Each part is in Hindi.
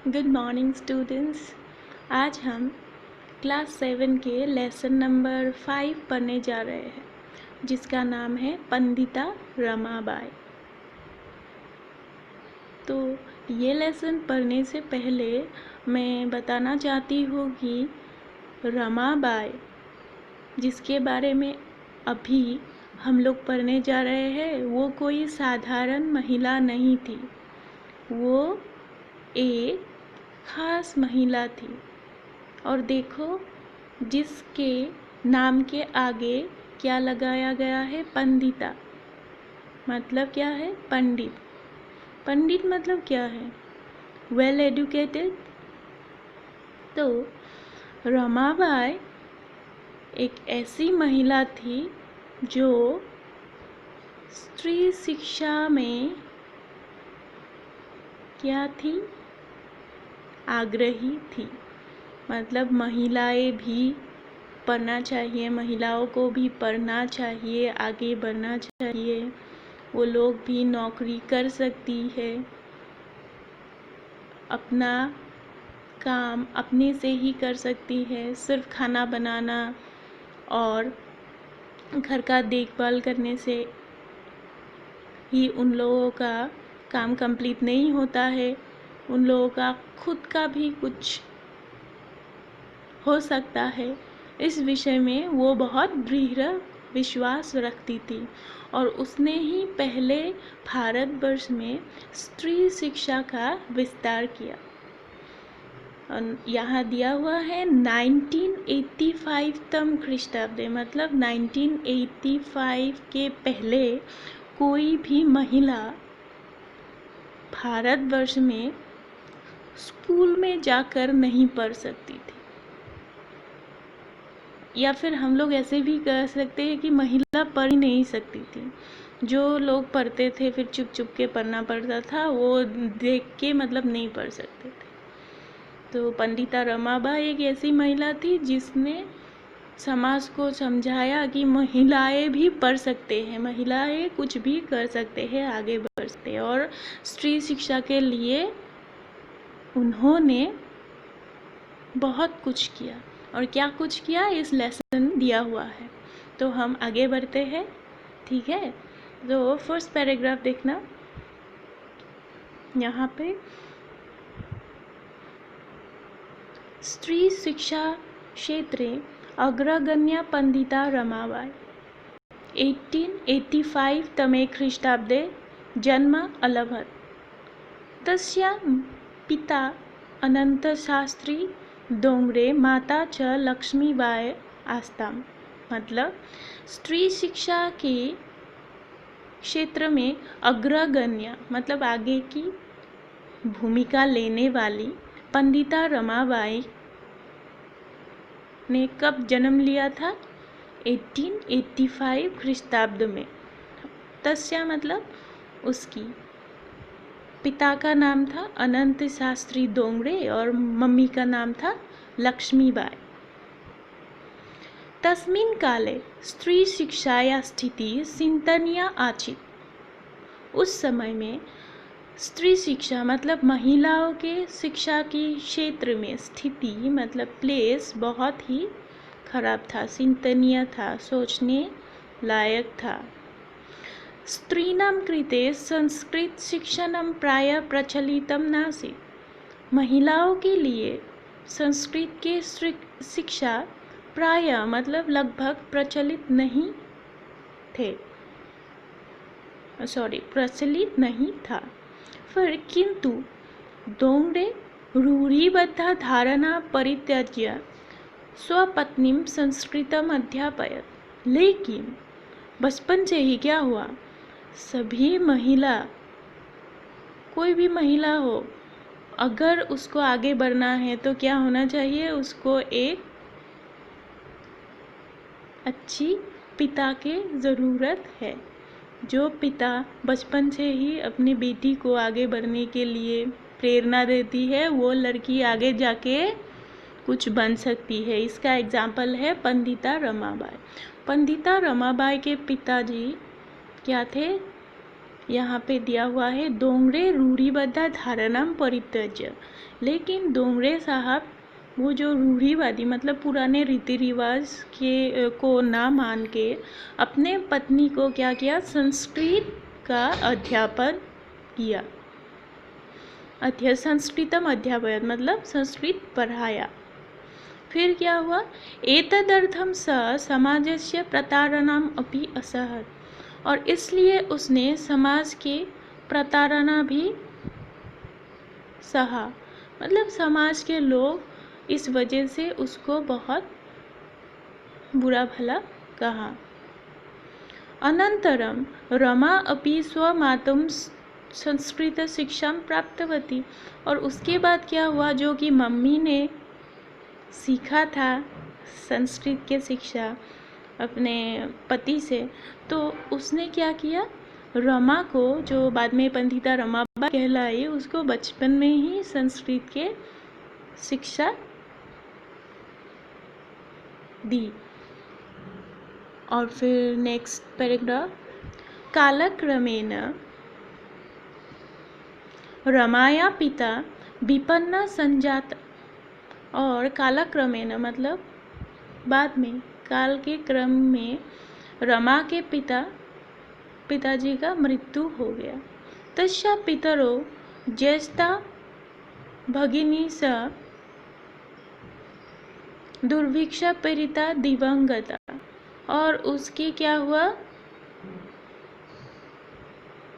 Good morning students. आज हम क्लास 7 के लेसन नंबर 5 पढ़ने जा रहे हैं, जिसका नाम है पंडिता रमाबाई। तो ये लेसन पढ़ने से पहले मैं बताना चाहती हूँ कि रमाबाई, जिसके बारे में अभी हम लोग पढ़ने जा रहे हैं, वो कोई साधारण महिला नहीं थी। वो एक खास महिला थी। और देखो, जिसके नाम के आगे क्या लगाया गया है? पंडिता। मतलब क्या है? पंडित। पंडित मतलब क्या है? Well educated. तो रमाबाई एक ऐसी महिला थी जो स्त्री शिक्षा में क्या थी? आग्रही थी। मतलब महिलाएं भी पढ़ना चाहिए, महिलाओं को भी पढ़ना चाहिए, आगे बढ़ना चाहिए, वो लोग भी नौकरी कर सकती है, अपना काम अपने से ही कर सकती है। सिर्फ खाना बनाना और घर का देखभाल करने से ही उन लोगों का काम कंप्लीट नहीं होता है। उन लोगों का खुद का भी कुछ हो सकता है। इस विषय में वो बहुत दृढ़ विश्वास रखती थी और उसने ही पहले भारतवर्ष में स्त्री शिक्षा का विस्तार किया। यहाँ दिया हुआ है 1985 तम ख्रीष्टाब्द, मतलब 1985 के पहले कोई भी महिला भारतवर्ष में स्कूल में जाकर नहीं पढ़ सकती थी। या फिर हम लोग ऐसे भी कह सकते हैं कि महिला पढ़ ही नहीं सकती थी। जो लोग पढ़ते थे फिर चुप चुप के पढ़ना पड़ता था, वो देख के मतलब नहीं पढ़ सकते थे। तो पंडिता रमाबाई एक ऐसी महिला थी जिसने समाज को समझाया कि महिलाएं भी पढ़ सकते हैं, महिलाएं कुछ भी कर सकते हैं, आगे बढ़ सकते हैं। और स्त्री शिक्षा के लिए उन्होंने बहुत कुछ किया। और क्या कुछ किया इस लेसन दिया हुआ है। तो हम आगे बढ़ते हैं, ठीक है। तो फर्स्ट पैराग्राफ देखना यहाँ पे, स्त्री शिक्षा क्षेत्रे अग्रगण्या पंडिता रमाबाई 1885 तमे ख्रीष्टाब्दे जन्म अलभत। तस्याः पिता अनंतशास्त्री डोंगरे, माता च लक्ष्मीबाई आस्ताम। मतलब स्त्री शिक्षा के क्षेत्र में अग्रगण्य मतलब आगे की भूमिका लेने वाली पंडिता रमाबाई ने कब जन्म लिया था? 1885 ख्रीष्टाब्द में। तस्या मतलब उसकी पिता का नाम था अनंत शास्त्री डोंगरे और मम्मी का नाम था लक्ष्मीबाई। तस्मिन् काले स्त्री शिक्षाया स्थिति चिंतनीया आसीत्। उस समय में स्त्री शिक्षा मतलब महिलाओं के शिक्षा की क्षेत्र में स्थिति मतलब प्लेस बहुत ही खराब था, चिंतनीय था, सोचने लायक था। स्त्रीणां कृते संस्कृत शिक्षणं प्रायः प्रचलितं नासीत्। महिलाओं के लिए संस्कृत के शिक्षा प्रायः मतलब लगभग प्रचलित नहीं था। फिर किंतु डोंगरे रूढ़िबद्धा धारणा परित्यज्य स्वपत्नीं संस्कृतम अध्यापयत। लेकिन बचपन से ही क्या हुआ, सभी महिला, कोई भी महिला हो, अगर उसको आगे बढ़ना है तो क्या होना चाहिए? उसको एक अच्छी पिता की ज़रूरत है। जो पिता बचपन से ही अपनी बेटी को आगे बढ़ने के लिए प्रेरणा देती है, वो लड़की आगे जाके कुछ बन सकती है। इसका एग्जाम्पल है पंडिता रमाबाई। पंडिता रमाबाई के पिताजी क्या थे? यहाँ पे दिया हुआ है डोंगरे रूढ़िबद्ध धारणाम परित्यज्य। लेकिन डोंगरे साहब वो जो रूढ़िवादी मतलब पुराने रीति रिवाज के को ना मान के अपने पत्नी को क्या किया, संस्कृत का अध्यापन किया। संस्कृतम अध्यापयत मतलब संस्कृत पढ़ाया। फिर क्या हुआ, एतदर्थम स समाजस्य प्रताड़नाम अपि असहत, और इसलिए उसने समाज के प्रताड़ना भी सहा, मतलब समाज के लोग इस वजह से उसको बहुत बुरा भला कहा। अनंतरम रमा अपि स्वमातुम संस्कृत शिक्षा प्राप्तवती, और उसके बाद क्या हुआ, जो कि मम्मी ने सीखा था संस्कृत के शिक्षा अपने पति से, तो उसने क्या किया, रमा को, जो बाद में पंडिता रमाबाई कहलाई, उसको बचपन में ही संस्कृत के शिक्षा दी। और फिर नेक्स्ट पैराग्राफ, कालक्रमेण रमाया पिता विपन्ना संजात, और कालक्रमेण मतलब बाद में, काल के क्रम में रमा के पिताजी का मृत्यु हो गया। तस्या पितरो ज्येष्ठा भगिनी स दुर्भिक्षा पीड़िता दिवंगता, और उसकी क्या हुआ,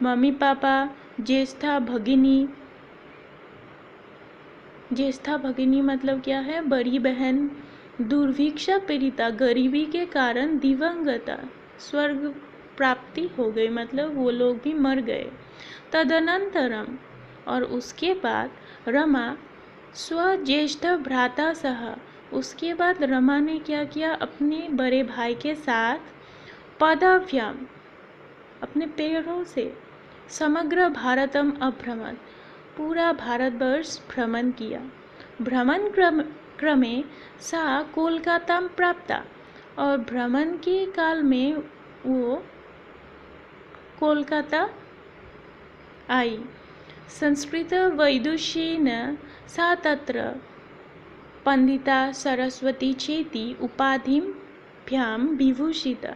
मम्मी पापा, ज्येष्ठा भगिनी मतलब क्या है, बड़ी बहन, दुर्भिक्षा पीड़िता गरीबी के कारण, दिवंगता स्वर्ग प्राप्ति हो गई, मतलब वो लोग भी मर गए। तदनंतरम और उसके बाद रमा स्वज्येष्ठ भ्राता सह, उसके बाद रमा ने क्या किया, अपने बड़े भाई के साथ पदाभ्याम अपने पैरों से समग्र भारतम अभ्रमण, पूरा भारतवर्ष भ्रमण किया। भ्रमण क्रमे सा कोलकाता प्राप्ता, और भ्रमण के काल में वो कोलकाता आई। संस्कृत वैदुष्येन सा तत्र पंडिता सरस्वती चेति उपाधिभ्याम विभूषिता,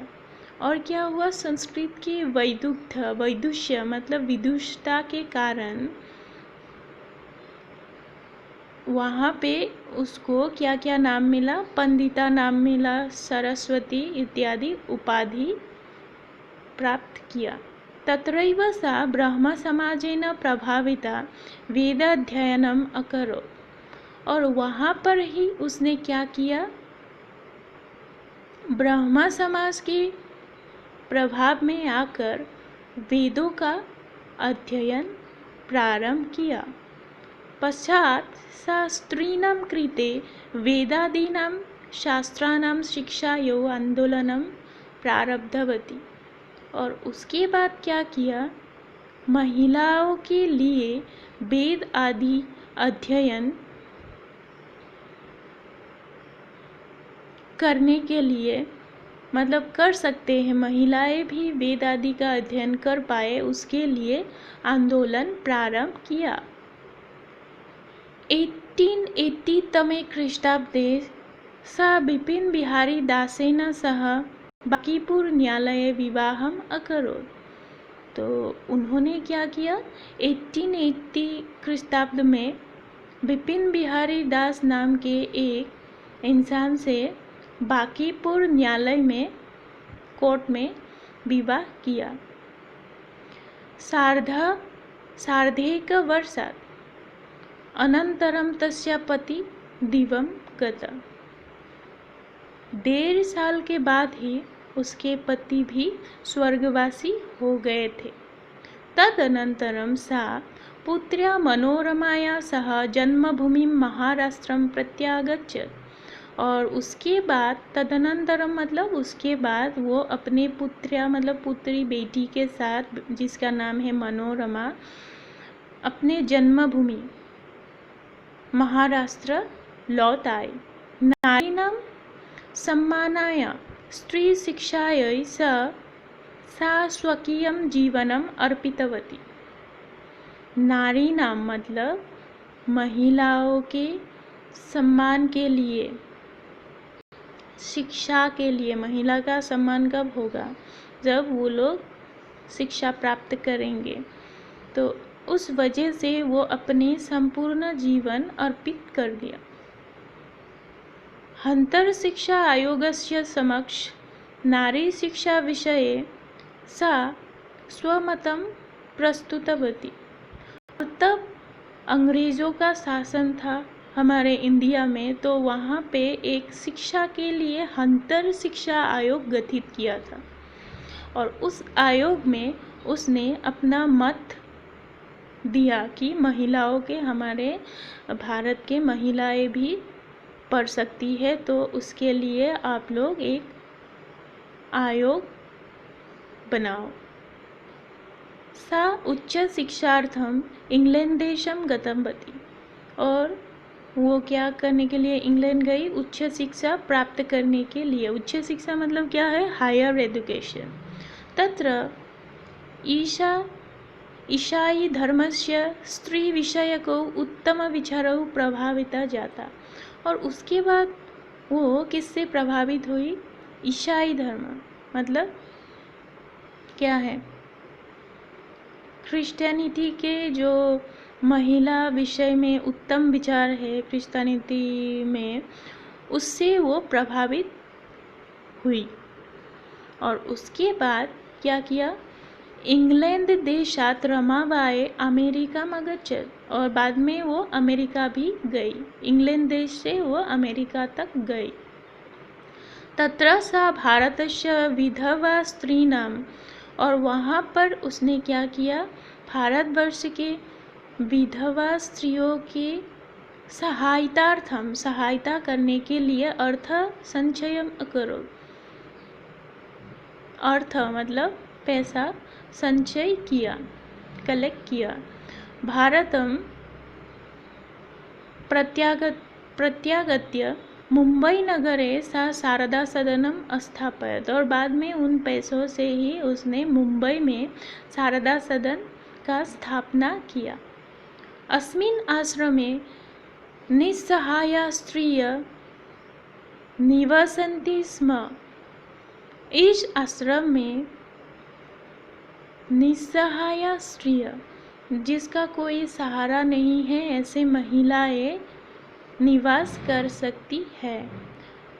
और क्या हुआ, संस्कृत के वैदुष्य मतलब विदुषता के कारण वहाँ पे उसको क्या क्या नाम मिला, पंडिता नाम मिला, सरस्वती इत्यादि उपाधि प्राप्त किया। तत्रैव सा ब्रह्म समाजेन प्रभाविता वेदाध्ययनम अकरोत्, और वहाँ पर ही उसने क्या किया, ब्रह्मा समाज के प्रभाव में आकर वेदों का अध्ययन प्रारंभ किया। पश्चात शास्त्रीणां कृते वेदादीनां शास्त्राणां शिक्षायो आंदोलनम प्रारब्धवती, और उसके बाद क्या किया, महिलाओं के लिए वेद आदि अध्ययन करने के लिए, मतलब कर सकते हैं महिलाएं भी वेद आदि का अध्ययन कर पाए, उसके लिए आंदोलन प्रारंभ किया। 1880 तमे ख्रीष्टाब्दे सा बिपिन बिहारी दासेन सह बांकीपुर न्यायालये विवाहम अकरोत्, तो उन्होंने क्या किया, 1880 ख्रीष्टाब्द में बिपिन बिहारी दास नाम के एक इंसान से बांकीपुर न्यायालय में, कोर्ट में विवाह किया। सार्धैक वर्षात् अनंतरम तस्य पति दिवं गता, 1.5 साल के बाद ही उसके पति भी स्वर्गवासी हो गए थे। तदनंतरम सा पुत्र्या मनोरमाया सह जन्मभूमि महाराष्ट्रम प्रत्यागच्छत्, और उसके बाद तदनंतरम मतलब उसके बाद वो अपने पुत्र्या मतलब पुत्री बेटी के साथ, जिसका नाम है मनोरमा, अपने जन्मभूमि महाराष्ट्र लौट आए। नारीणां सम्मानाय स्त्री शिक्षायै स सा स्वकीयं जीवनम अर्पितवती। नारी नाम मतलब महिलाओं के सम्मान के लिए, शिक्षा के लिए। महिला का सम्मान कब होगा? जब वो लोग शिक्षा प्राप्त करेंगे। तो उस वजह से वो अपने संपूर्ण जीवन अर्पित कर दिया। हंतर शिक्षा आयोगस्य समक्ष नारी शिक्षा विषये सा स्वमतं प्रस्तुतवती। और तब अंग्रेज़ों का शासन था हमारे इंडिया में, तो वहाँ पे एक शिक्षा के लिए हंतर शिक्षा आयोग गठित किया था और उस आयोग में उसने अपना मत दिया कि महिलाओं के, हमारे भारत के महिलाएं भी पढ़ सकती है, तो उसके लिए आप लोग एक आयोग बनाओ। सा उच्च शिक्षार्थम इंग्लैंडेशम गतवती। और वो क्या करने के लिए इंग्लैंड गई? उच्च शिक्षा प्राप्त करने के लिए। उच्च शिक्षा मतलब क्या है? Higher education. तत्र ईसाई धर्मस्य स्त्री विषयको उत्तम विचारौ प्रभाविता जाता। और उसके बाद वो किससे प्रभावित हुई? ईसाई धर्म मतलब क्या है? क्रिश्चियनिटी के जो महिला विषय में उत्तम विचार है क्रिश्चियनिटी में, उससे वो प्रभावित हुई। और उसके बाद क्या किया? इंग्लैंड देशात रमाबाई अमेरिका मगच्छत। और बाद में वो अमेरिका भी गई। इंग्लैंड देश से वो अमेरिका तक गई। तत्र सा भारतस्य विधवा स्त्रीणाम। और वहाँ पर उसने क्या किया? भारतवर्ष के विधवा स्त्रियों के सहायतार्थम, सहायता करने के लिए अर्थ संचयम करो। अर्थ मतलब पैसा संचय किया, कलेक्ट किया। भारतम प्रत्यागत्य मुंबई नगरे सा शारदा सदनम स्थापयत। और बाद में उन पैसों से ही उसने मुंबई में शारदा सदन का स्थापना किया। अस्मिन् आश्रमे निस्सहाया स्त्रिय निवसन्ति स्म। इस आश्रम में निस्सहाया स्त्रिय, जिसका कोई सहारा नहीं है, ऐसे महिलाएं निवास कर सकती है।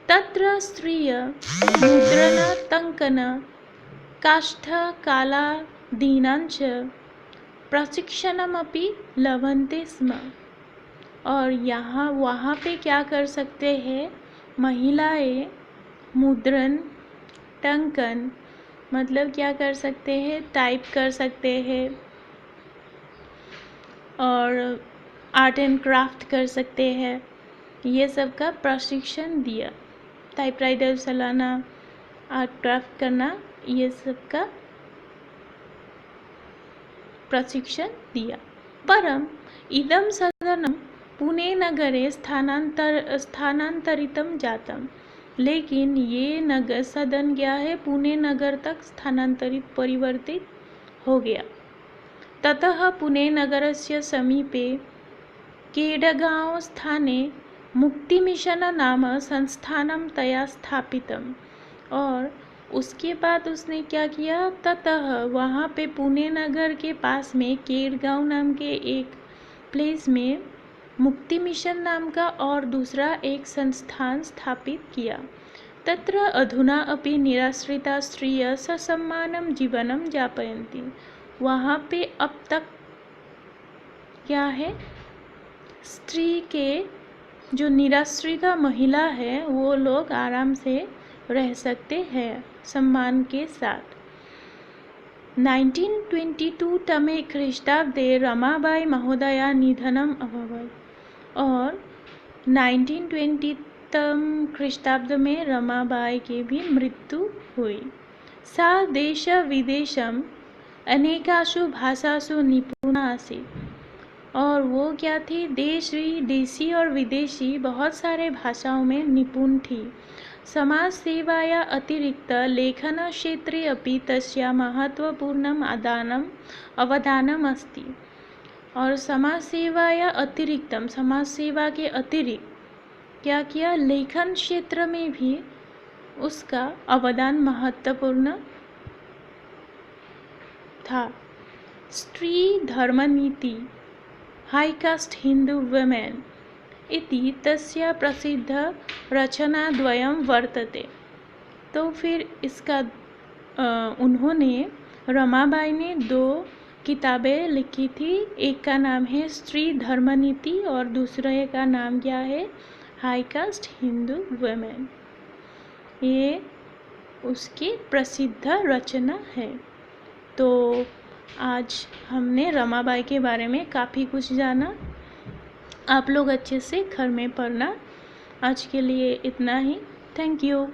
तत्र स्त्रिय मुद्रण टंकन काष्ठ कालादीनांच प्रशिक्षणमपि लभन्ते स्म। और वहाँ पे क्या कर सकते हैं? महिलाएं मुद्रण, टंकन मतलब क्या कर सकते हैं? टाइप कर सकते हैं और आर्ट एंड क्राफ्ट कर सकते हैं। ये सब का प्रशिक्षण दिया। टाइपराइटर चलाना, आर्ट क्राफ्ट करना, ये सब का प्रशिक्षण दिया। परम इदम सदनम पुणे नगरे स्थानांतरितम जातम। लेकिन ये सदन क्या है? पुणे नगर तक स्थानांतरित, परिवर्तित हो गया। ततः पुणे नगरस्य समीपे केडगांव स्थाने मुक्ति मिशन नाम संस्थानम तया स्थापितम। और उसके बाद उसने क्या किया? ततः वहाँ पे पुणे नगर के पास में केडगांव नाम के एक प्लेस में मुक्ति मिशन नाम का और दूसरा एक संस्थान स्थापित किया। तत्र अधुना अपि निराश्रिता स्त्रियः ससम्मानं जीवनं यापयन्ति। वहाँ पे अब तक क्या है? स्त्री के जो निराश्रिता महिला है वो लोग आराम से रह सकते हैं सम्मान के साथ। 1922 तमे ख्रीष्टाब्दे रमाबाई महोदया निधनम अभवत्। और 1920 ख्रीष्टाब्द में रमाबाई की भी मृत्यु हुई। सा देश विदेशम अनेकासु भाषासु निपुणा आसीत्। और वो क्या थी? देशी और विदेशी बहुत सारे भाषाओं में निपुण थी। समाजसेवाया अतिरिक्त लेखनक्षेत्रे अपि तस्याः महत्त्वपूर्णम् अवदानम् अस्ति। और समाज सेवा के अतिरिक्त क्या किया, लेखन क्षेत्र में भी उसका अवदान महत्वपूर्ण था। स्त्री धर्मनीति हाई कास्ट हिंदू वुमेन इति तस्य प्रसिद्ध रचनाद्वयं वर्तते। तो फिर इसका उन्होंने, रमाबाई ने 2 किताबें लिखी थी। एक का नाम है स्त्री धर्मनीति और दूसरे का नाम क्या है, हाई कास्ट हिंदू वुमेन। ये उसकी प्रसिद्ध रचना है। तो आज हमने रमाबाई के बारे में काफ़ी कुछ जाना। आप लोग अच्छे से घर में पढ़ना। आज के लिए इतना ही। Thank you.